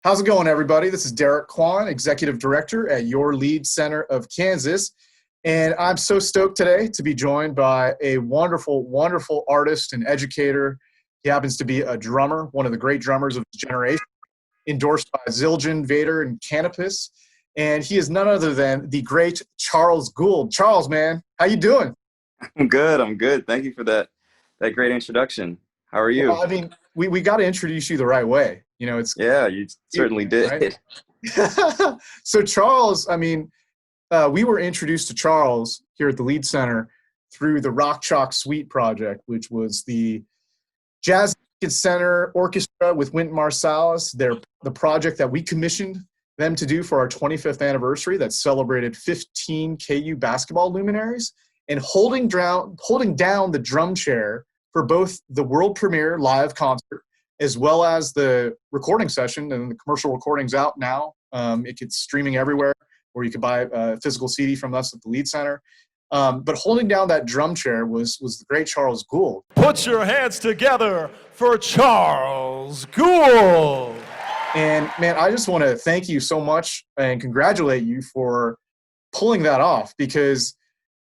How's it going, everybody? This is Derek Kwan, Executive Director at Your Lead Center of Kansas. And I'm so stoked today to be joined by a wonderful, wonderful artist and educator. He happens to be a drummer, one of the great drummers of his generation, endorsed by Zildjian, Vader, and Canopus. And he is none other than the great Charles Gould. Charles, man, how you doing? I'm good. Thank you for that great introduction. How are you? Well, I mean, we got to introduce you the right way. You know, it's Yeah, you certainly did. right? So Charles, I mean, we were introduced to Charles here at the Lead Center through the Rock Chalk Suite project, which was the Jazz Center Orchestra with Wynton Marsalis. The project that we commissioned them to do for our 25th anniversary that celebrated 15 KU basketball luminaries, and holding down the drum chair for both the world premiere live concert as well as the recording session. And the commercial recording's out now. It gets streaming everywhere, or you could buy a physical CD from us at the Lead Center. But holding down that drum chair was the great Charles Gould. Put your hands together for Charles Gould. And man, I just want to thank you so much and congratulate you for pulling that off, because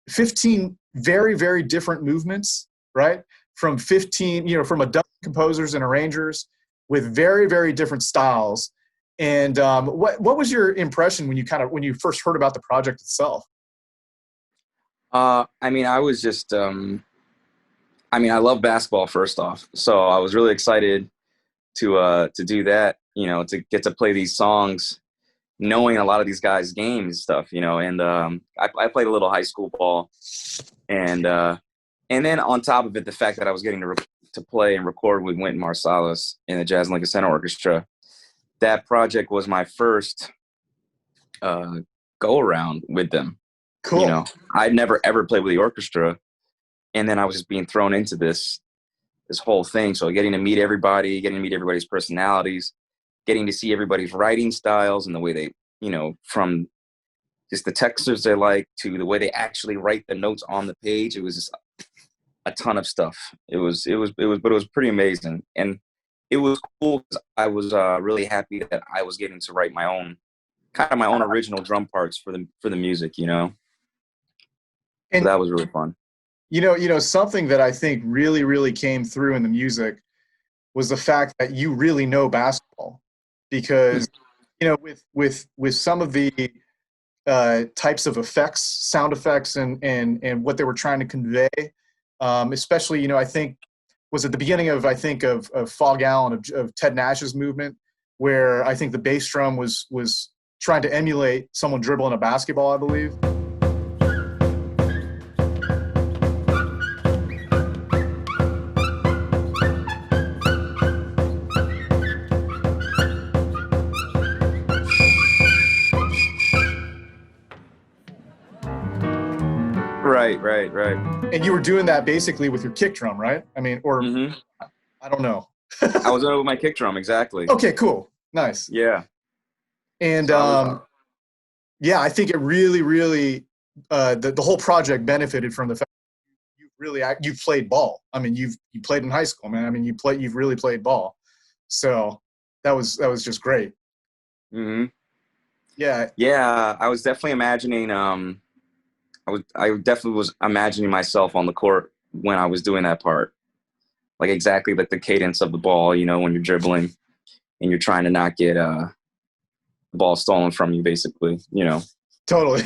15 very, very different movements, right? From 15, from a dozen composers and arrangers with very, very different styles. And what was your impression when you first heard about the project itself? I mean, I was just, I love basketball first off. So I was really excited to do that, to get to play these songs, knowing a lot of these guys' games and stuff, and I played a little high school ball, and then on top of it, the fact that I was getting to play and record with Wynton Marsalis in the Jazz Lincoln Center Orchestra. That project was my first go around with them. Cool. I'd never ever played with the orchestra, and then I was just being thrown into this whole thing. So getting to meet everybody, getting to meet everybody's personalities, getting to see everybody's writing styles and the way they, from just the textures they like to the way they actually write the notes on the page. It was just a ton of stuff. But it was pretty amazing. And it was cool because I was really happy that I was getting to write my own original drum parts for the music, And so that was really fun. Something that I think really, really came through in the music was the fact that you really know basketball, because, with some of the types of effects, sound effects, and what they were trying to convey, especially, I think, was at the beginning of Fog Allen, of Ted Nash's movement, where I think the bass drum was trying to emulate someone dribbling a basketball, I believe. Right. And you were doing that basically with your kick drum, right? I mean, or I don't know. I was over my kick drum, exactly. Okay, cool. Nice. Yeah. And I think it really, really, the whole project benefited from the fact that you played ball. I mean, you played in high school, man. I mean, you've really played ball. So that was just great. Mm-hmm. Yeah. Yeah, I was definitely imagining. I definitely was imagining myself on the court when I was doing that part, like exactly like the cadence of the ball. When you're dribbling and you're trying to not get the ball stolen from you, basically. Totally.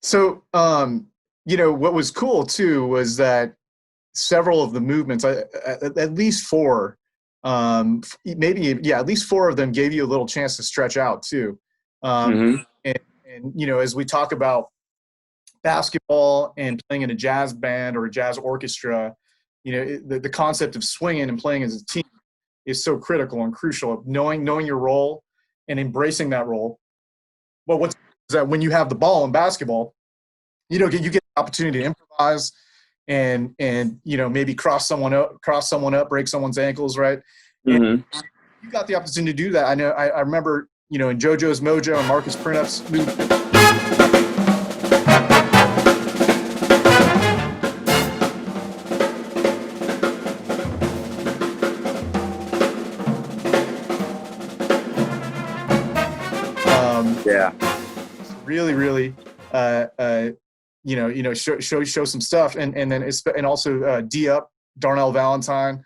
So, what was cool too was that several of the movements, at least four, at least four of them gave you a little chance to stretch out too. And as we talk about basketball and playing in a jazz band or a jazz orchestra, the concept of swinging and playing as a team is so critical and crucial. Knowing your role and embracing that role. Well, what's that when you have the ball in basketball, you get the opportunity to improvise and maybe cross someone up, break someone's ankles, right? Mm-hmm. You got the opportunity to do that. I know. I remember, in JoJo's Mojo and Marcus Printup's movement. Yeah. Really, really, show some stuff, and also D Up, Darnell Valentine,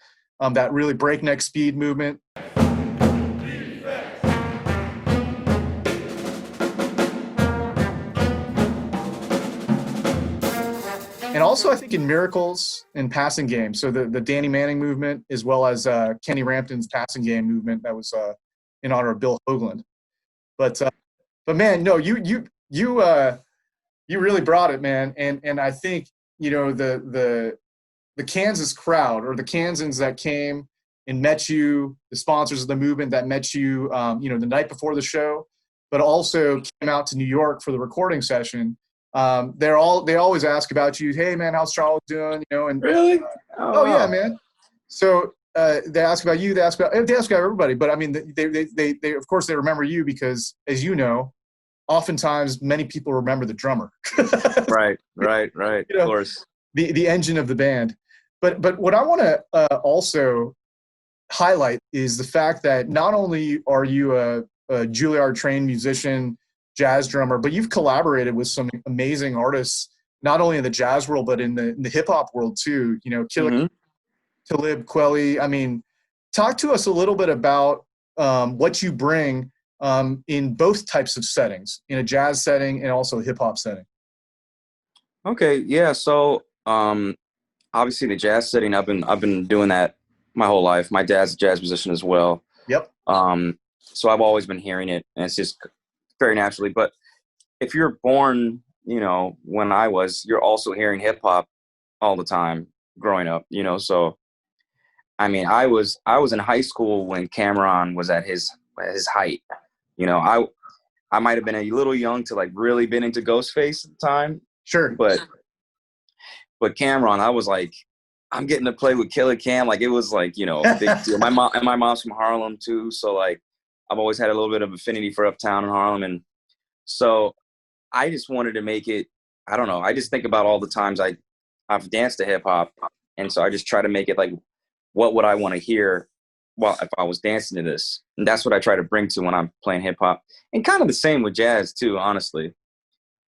that really breakneck speed movement. And also, I think in miracles and passing game. So the Danny Manning movement, as well as Kenny Rampton's passing game movement, that was in honor of Bill Hoagland. But man, no, you really brought it, man. And I think the Kansas crowd, or the Kansans that came and met you, the sponsors of the movement that met you, the night before the show, but also came out to New York for the recording session. They always ask about you. Hey man, how's Charles doing? And Really? Oh yeah, man. So they ask about you. They ask about everybody. But I mean, they of course they remember you because, as you know, oftentimes many people remember the drummer. Right. Of course. The engine of the band. But what I want to also highlight is the fact that not only are you a Juilliard trained musician, jazz drummer, but you've collaborated with some amazing artists, not only in the jazz world, but in the hip hop world too. Killah, Talib, Kweli. I mean, talk to us a little bit about what you bring in both types of settings, in a jazz setting and also a hip hop setting. Okay. Yeah. So, obviously the jazz setting, I've been doing that my whole life. My dad's a jazz musician as well. Yep. So I've always been hearing it, and it's just very naturally. But if you're born, when I was, you're also hearing hip hop all the time growing up, so I mean, I was in high school when Cameron was at his height. I might have been a little young to like really been into Ghostface at the time. Sure. But Cameron, I was like, I'm getting to play with Killah Cam. Like, it was like, a big deal. My mom's from Harlem too. So like, I've always had a little bit of affinity for Uptown and Harlem. And so I just wanted to make it, I don't know. I just think about all the times I've danced to hip hop. And so I just try to make it like, what would I want to hear if I was dancing to this? And that's what I try to bring to when I'm playing hip hop, and kind of the same with jazz too, honestly.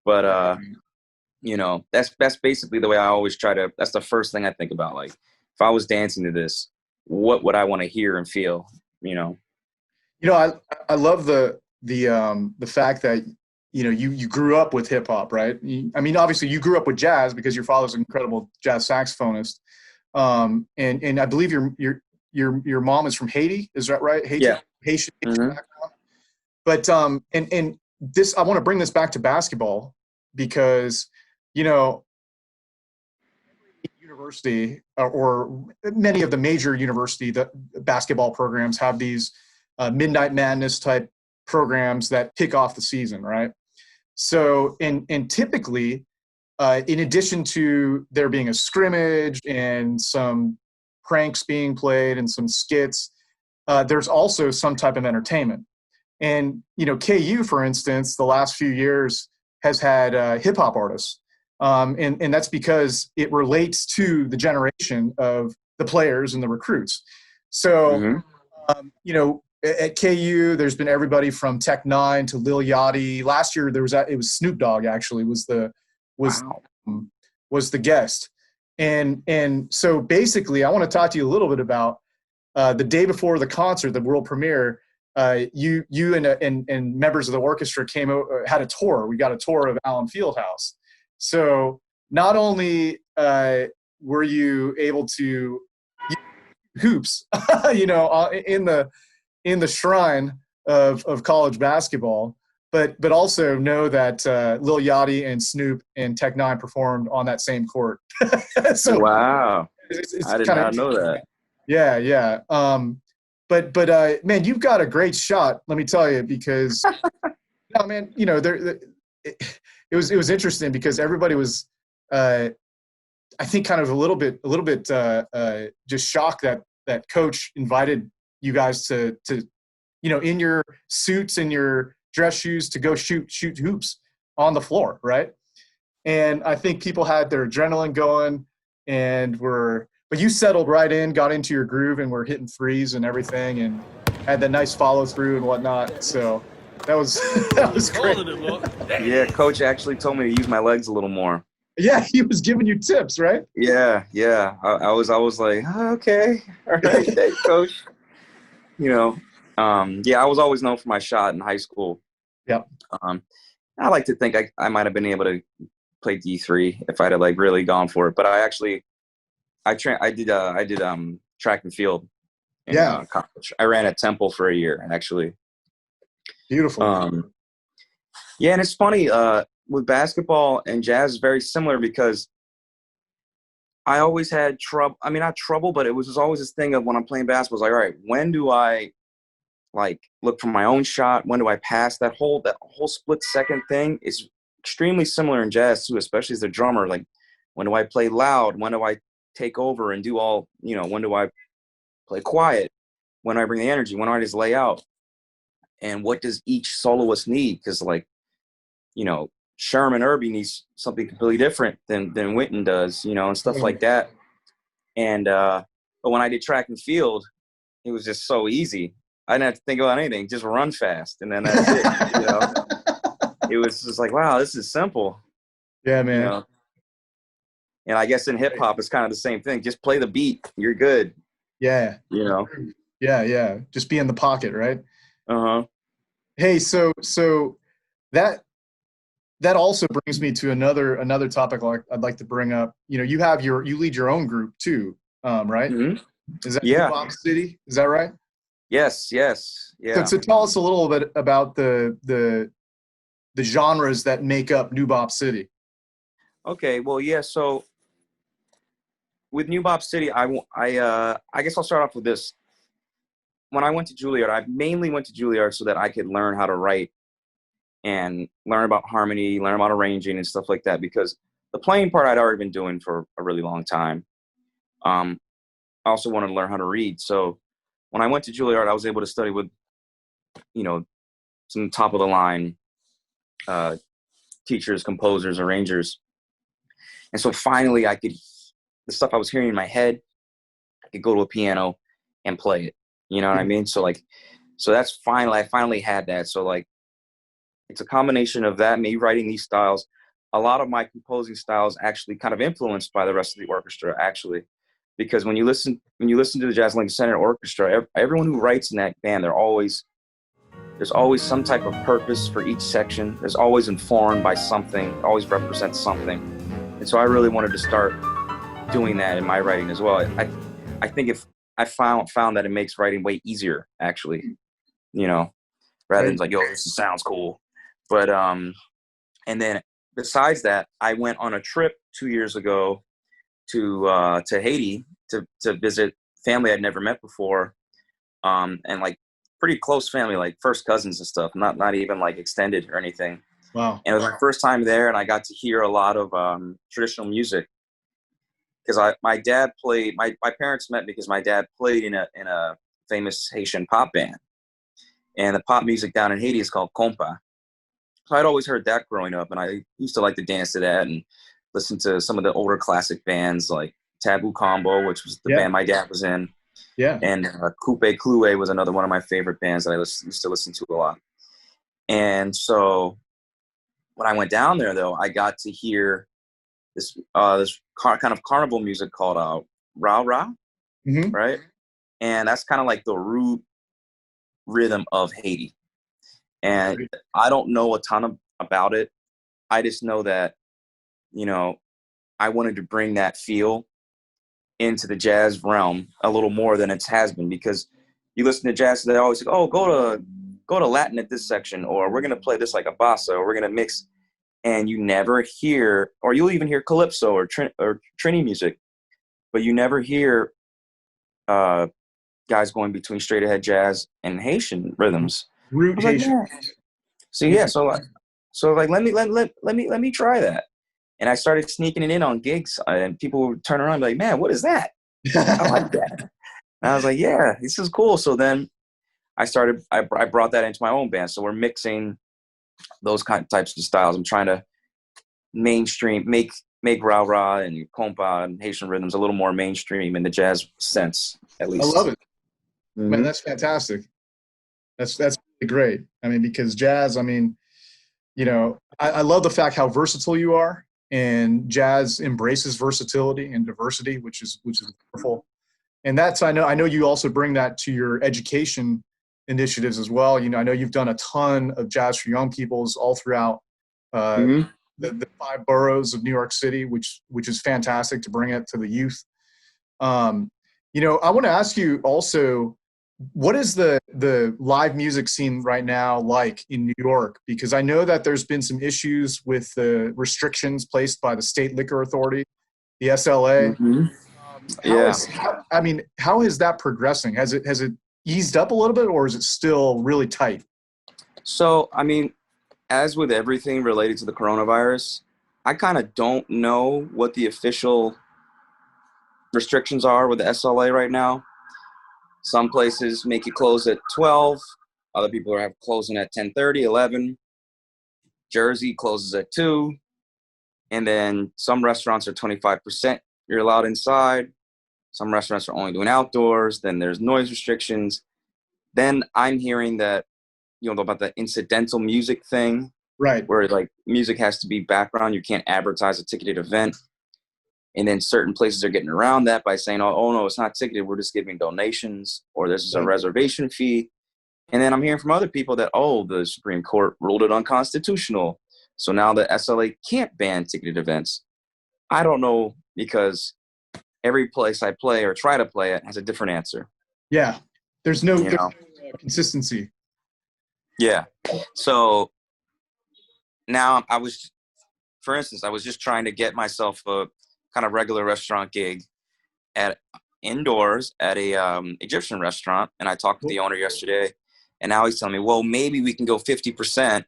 But, that's basically the way I always that's the first thing I think about. Like, if I was dancing to this, what would I want to hear and feel, I love the fact that, you grew up with hip hop, right? I mean, obviously you grew up with jazz because your father's an incredible jazz saxophonist. And I believe your mom is from Haiti. Is that right? Haiti, yeah. Haitian background. But, and this, I want to bring this back to basketball because, university or many of the major the basketball programs have these Midnight Madness type programs that kick off the season, right? So, and typically, in addition to there being a scrimmage and some pranks being played and some skits, there's also some type of entertainment. And, KU, for instance, the last few years has had hip hop artists. And that's because it relates to the generation of the players and the recruits. So, at KU, there's been everybody from Tech Nine to Lil Yachty. Last year, it was Snoop Dogg actually was the guest. And so basically, I want to talk to you a little bit about the day before the concert, the world premiere. You and members of the orchestra had a tour. We got a tour of Allen Fieldhouse. So not only were you able to hoops, in the shrine of college basketball, but also know that Lil Yachty and Snoop and Tech Nine performed on that same court. So wow, it's I did not know that. Yeah. But man, you've got a great shot. Let me tell you, because no, man, it was interesting because everybody was, I think, kind of a little bit just shocked that coach invited you guys to in your suits and your dress shoes to go shoot hoops on the floor, right? And I think people had their adrenaline going but you settled right in, got into your groove, and were hitting threes and everything, and had that nice follow through and whatnot. So That was that was great. Yeah, coach actually told me to use my legs a little more. Yeah, he was giving you tips, right? Yeah. I was like, oh, okay, all right, thanks, coach. You know, yeah, I was always known for my shot in high school. Yep. I like to think I might have been able to play D3 if I'd have like really gone for it. But I did track and field in college. I ran at Temple for a year, actually. Beautiful. Yeah, and it's funny, with basketball and jazz is very similar because I always had trouble. I mean, not trouble, but it was just always this thing of when I'm playing basketball, it's like, all right, when do I like look for my own shot? When do I pass? That whole split second thing is extremely similar in jazz too, especially as a drummer. Like, when do I play loud? When do I take over and do all, when do I play quiet? When do I bring the energy? When do I just lay out? And what does each soloist need? Because Sherman Irby needs something completely different than Wynton does, and stuff like that. And but when I did track and field, it was just so easy. I didn't have to think about anything, just run fast, and then that's it. It was just like, wow, this is simple. Yeah, man. And I guess in hip hop, it's kind of the same thing. Just play the beat, you're good. Yeah. Yeah. Just be in the pocket, right? Hey, so that also brings me to another topic I'd like to bring up. You lead your own group too, right? Mm-hmm. Is that NuBopCity? Is that right? Yes. Yeah. So tell us a little bit about the genres that make up NuBopCity. Okay. Well, yeah. So with NuBopCity, I guess I'll start off with this. When I went to Juilliard, I mainly went to Juilliard so that I could learn how to write and learn about harmony, learn about arranging and stuff like that, because the playing part I'd already been doing for a really long time. I also wanted to learn how to read. So when I went to Juilliard, I was able to study with, some top of the line teachers, composers, arrangers. And so finally the stuff I was hearing in my head, I could go to a piano and play it. You know what I mean? So I finally had that. So it's a combination of that, me writing these styles. A lot of my composing styles actually kind of influenced by the rest of the orchestra, actually, because when you listen to the Jazz Lincoln Center Orchestra, everyone who writes in that band, there's always some type of purpose for each section. There's always informed by something, always represents something. And so I really wanted to start doing that in my writing as well. I think if I found that it makes writing way easier, actually, rather than like, yo, this sounds cool. But and then besides that, I went on a trip 2 years ago to Haiti to visit family I'd never met before, and like pretty close family, like first cousins and stuff, not even like extended or anything. Wow! And it was my first time there, and I got to hear a lot of traditional music because my dad played. My parents met because my dad played in a famous Haitian pop band, and the pop music down in Haiti is called compa. So I'd always heard that growing up, and I used to like to dance to that and listen to some of the older classic bands like Taboo Combo, which was the band my dad was in. Yeah. And Coupe Cloué was another one of my favorite bands that I used to listen to a lot. And so when I went down there, though, I got to hear this kind of carnival music called Rah Rah, right? And that's kind of like the root rhythm of Haiti. And I don't know a ton about it. I just know that, I wanted to bring that feel into the jazz realm a little more than it has been, because you listen to jazz, they always say, oh, go to Latin at this section, or we're going to play this like a bossa, or we're going to mix. And you never hear, or you'll even hear calypso or Trini music, but you never hear guys going between straight ahead jazz and Haitian rhythms. Root Haitian. Like, yeah. So let me try that. And I started sneaking it in on gigs, and people would turn around and be like, man, what is that? I like that. And I was like, yeah, this is cool. So then I brought that into my own band. So we're mixing those types of styles. I'm trying to mainstream, make rah rah and compa and Haitian rhythms a little more mainstream in the jazz sense, at least. I love it. Man, that's fantastic. That's really great. I mean, because jazz, I mean, I love the fact how versatile you are, and jazz embraces versatility and diversity, which is wonderful. And that's, I know you also bring that to your education initiatives as well. I know you've done a ton of jazz for young peoples all throughout the 5 boroughs of New York City, which is fantastic to bring it to the youth. I want to ask you also, what is the live music scene right now like in New York? Because I know that there's been some issues with the restrictions placed by the State Liquor Authority, the SLA. Mm-hmm. How is that progressing? Has it eased up a little bit, or is it still really tight? So, I mean, as with everything related to the coronavirus, I kind of don't know what the official restrictions are with the SLA right now. Some places make it close at 12. Other people are closing at 10:30, 11. Jersey closes at 2. And then some restaurants are 25% you're allowed inside. Some restaurants are only doing outdoors. Then there's noise restrictions. Then I'm hearing that, about the incidental music thing. Right. Where like music has to be background. You can't advertise a ticketed event. And then certain places are getting around that by saying, oh no, it's not ticketed. We're just giving donations, or this is a reservation fee. And then I'm hearing from other people that, the Supreme Court ruled it unconstitutional. So now the SLA can't ban ticketed events. I don't know, because every place I play or try to play at has a different answer. Yeah. There's no consistency. Yeah. So now I was just trying to get myself a kind of regular restaurant gig indoors at a Egyptian restaurant. And I talked with the owner yesterday, and now he's telling me, well, maybe we can go 50%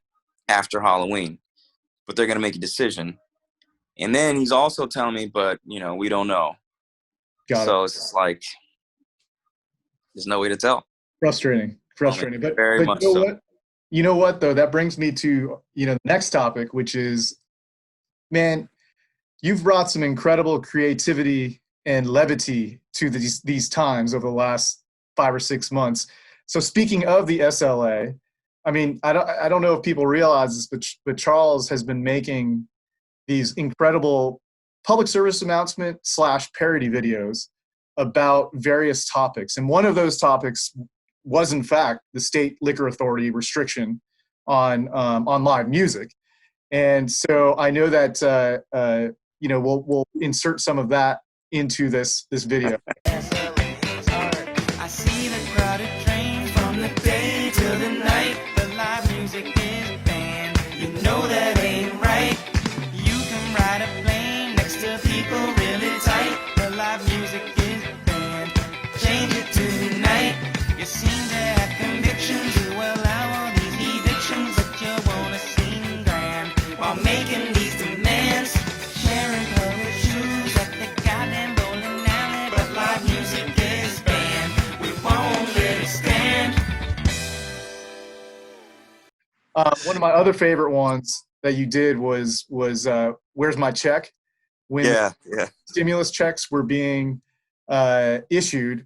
after Halloween, but they're going to make a decision. And then he's also telling me, but we don't know. So it's just like, there's no way to tell. Frustrating. But very much so. What? You know what, though? That brings me to, the next topic, which is, man, you've brought some incredible creativity and levity to these times over the last 5 or 6 months. So speaking of the SLA, I mean, I don't know if people realize this, but Charles has been making these incredible public service announcement / parody videos about various topics. And one of those topics was, in fact, the State Liquor Authority restriction on live music. And so I know that, we'll insert some of that into this video. I see the crowded train from the day till the night. The live music is banned. You know that ain't right. You can ride a plane next to people really tight. The live music is banned. Change it tonight. You seem to have convictions to allow all these evictions, but you wanna seem grand while making these demands. Sharing colored shoes at the goddamn bowling alley, but live music is banned. We won't let it stand. One of my other favorite ones that you did was "Where's My Check?" When stimulus checks were being issued,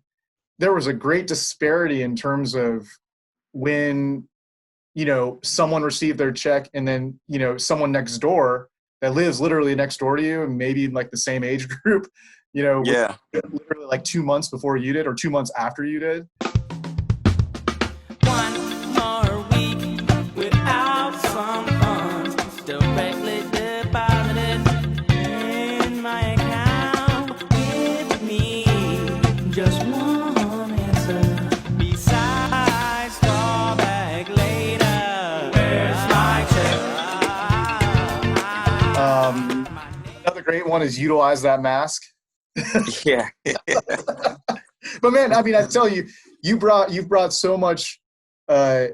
there was a great disparity in terms of when, someone received their check, and then, someone next door that lives literally next door to you and maybe like the same age group, literally like 2 months before you did, or 2 months after you did. One more week without some funds directly deposited in my account. Give me just one answer besides callback later. Where's my check? Another great one is "Utilize That Mask." Yeah. But man, I mean, I tell you, you've brought so much, joy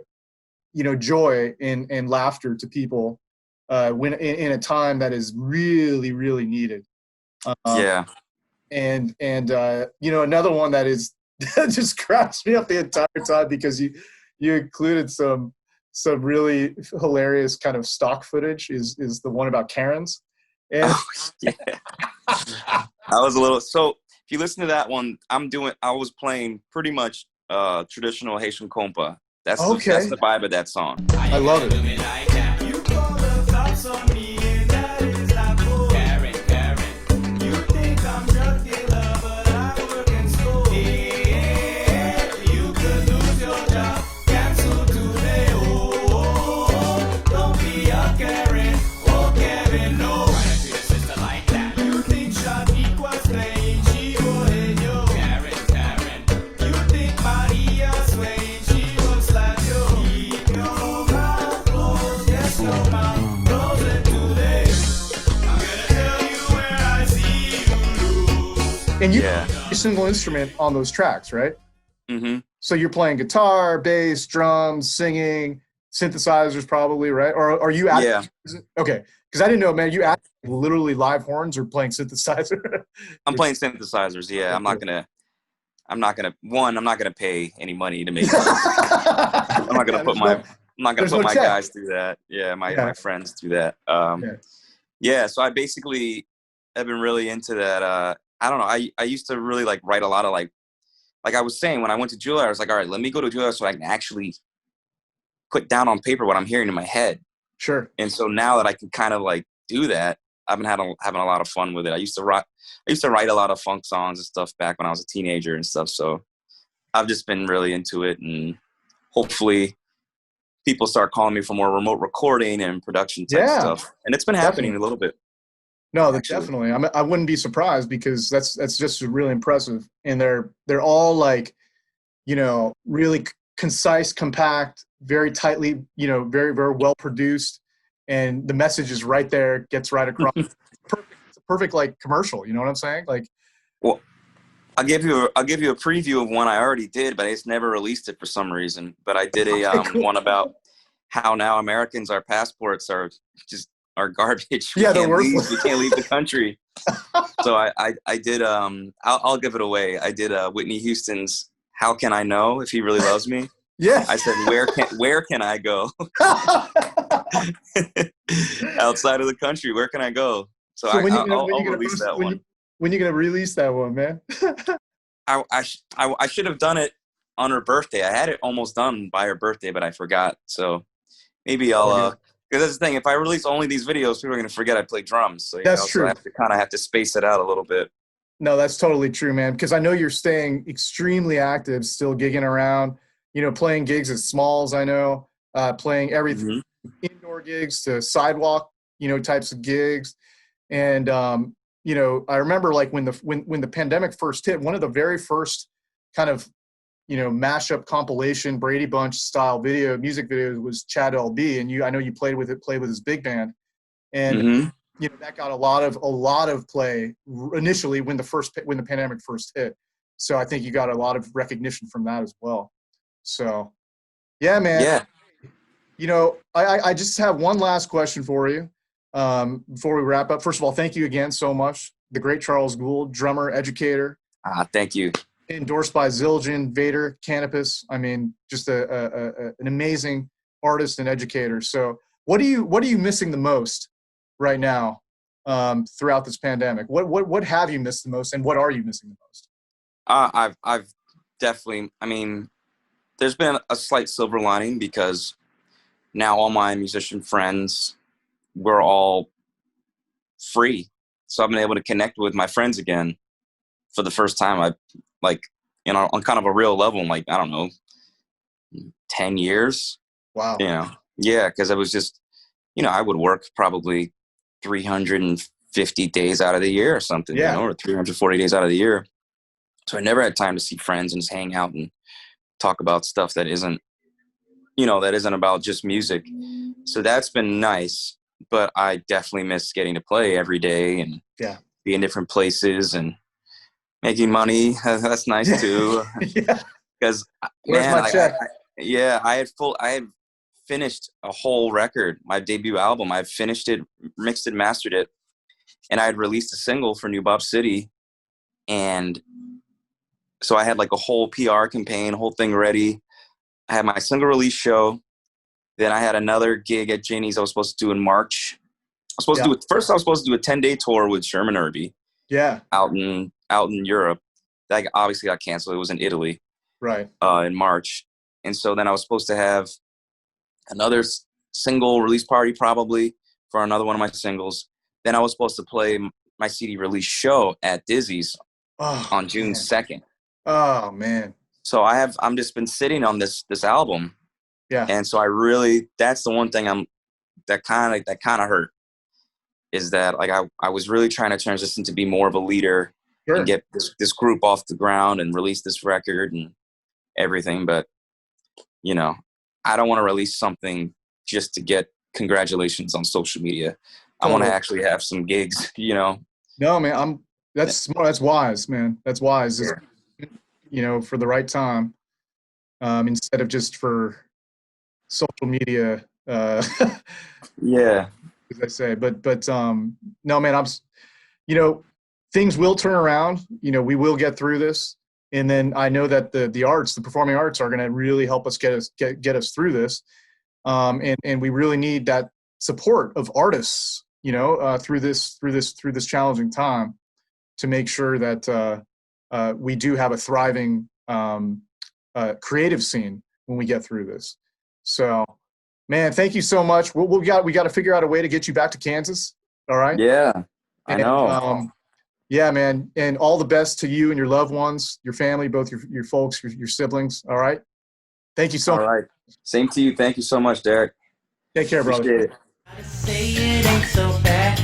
and laughter to people when in a time that is really, really needed. And another one that is that just cracks me up the entire time, because you included some really hilarious kind of stock footage is the one about Karens. And I was a little, so if you listen to that one, I was playing pretty much traditional Haitian compa That's Okay. the vibe of that song. I love it. You call the cops on me and that is not cool. Karen, you think I'm drug dealer, but I work in school. Yeah, you could lose your job, cancel today. Oh, don't be a Karen, oh Karen, no. Why don't you sister like that? You think shot equals playing, she will hit you. Karen, you think Maria's swaying, she will slap you. Keep your mouth closed, yes, your mouth closed today. I'm gonna tell you where I see you lose. And you Yeah. play a single instrument on those tracks, right? Mm-hmm. So you're playing guitar, bass, drums, singing, synthesizers, probably, right? Or are you? Yeah. Okay, because I didn't know, man. You literally live horns or playing synthesizer? I'm playing synthesizers. Yeah, I'm not gonna pay any money to make. I'm not gonna put my check. guys through that. Yeah, my friends through that. Yeah. So I basically have been really into that. I don't know. I used to really like write a lot of like I was saying when I went to Juilliard, I was like, all right, let me go to Juilliard so I can actually put down on paper what I'm hearing in my head. Sure. And so now that I can kind of like do that, I've been having a lot of fun with it. I used to write a lot of funk songs and stuff back when I was a teenager and stuff. So I've just been really into it, and hopefully people start calling me for more remote recording and production type stuff. And it's been happening a little bit. No, actually. definitely. I wouldn't be surprised because that's just really impressive. And they're all like, really concise, compact, very tightly, very, very well produced. And the message is right there, gets right across. It's a perfect like commercial. You know what I'm saying? Like, well, I'll give you a preview of one I already did, but I just never released it for some reason. But I did one about how now Americans, our passports are garbage. Yeah, they're worthless. We can't leave the country. So I did I'll give it away. I did Whitney Houston's "How Can I Know If He Really Loves Me." Yeah. I said, where can I go outside of the country? Where can I go? So I'll release that one. When you gonna release that one, man? I should have done it on her birthday. I had it almost done by her birthday, but I forgot. So maybe I'll because that's the thing. If I release only these videos, people are going to forget I play drums. So that's true. So I have to space it out a little bit. No, that's totally true, man. Because I know you're staying extremely active, still gigging around. Playing gigs at Smalls. I know playing everything, indoor gigs to sidewalk, types of gigs. And I remember like when the pandemic first hit, one of the very first kind of mashup compilation Brady Bunch style music videos was Chad LB, and I know you played with his big band, and that got a lot of play initially when the pandemic first hit. So I think you got a lot of recognition from that as well. So yeah, man. Yeah. I just have one last question for you before we wrap up. First of all, thank you again so much. The great Charles Gould, drummer, educator. Thank you. Endorsed by Zildjian, Vader, Canopus. I mean, just an amazing artist and educator. So what are you missing the most right now throughout this pandemic? What have you missed the most, and what are you missing the most? I've definitely, there's been a slight silver lining because now all my musician friends, we're all free. So I've been able to connect with my friends again for the first time. On kind of a real level, in 10 years. Wow. Yeah, because it was just, I would work probably 350 days out of the year or something, or 340 days out of the year. So I never had time to see friends and just hang out and talk about stuff that isn't about just music. So that's been nice, but I definitely miss getting to play every day and be in different places and making money. That's nice too. Because I had finished a whole record, my debut album. I finished it, mixed it, mastered it, and I had released a single for NuBopCity, and so I had like a whole PR campaign, whole thing ready. I had my single release show. Then I had another gig at Janie's I was supposed to do in March. I was supposed to do a 10-day tour with Sherman Irby. Yeah. Out in Europe. That obviously got canceled. It was in Italy. Right. In March. And so then I was supposed to have another single release party probably for another one of my singles. Then I was supposed to play my CD release show at Dizzy's on June 2nd. Oh man. So I'm just been sitting on this album. Yeah. And so that's the one thing that kind of hurt, is that like I was really trying to transition to be more of a leader and get this group off the ground and release this record and everything. But, you know, I don't want to release something just to get congratulations on social media. I want to actually have some gigs, you know. No, man, that's smart. That's wise, man. That's wise. Yeah. You know, for the right time, instead of just for social media. Yeah. As I say, but no, man, you know, things will turn around. You know, we will get through this, and then I know that the performing arts, are going to really help us get us through this, and we really need that support of artists, you know, through this challenging time, to make sure that we do have a thriving creative scene when we get through this. So, man, thank you so much. We got to figure out a way to get you back to Kansas. All right. Yeah, I know. Yeah, man. And all the best to you and your loved ones, your family, both your folks, your siblings. All right. Thank you so much. All right. Same to you. Thank you so much, Derek. Take care, brother. Appreciate it. Say it ain't so bad.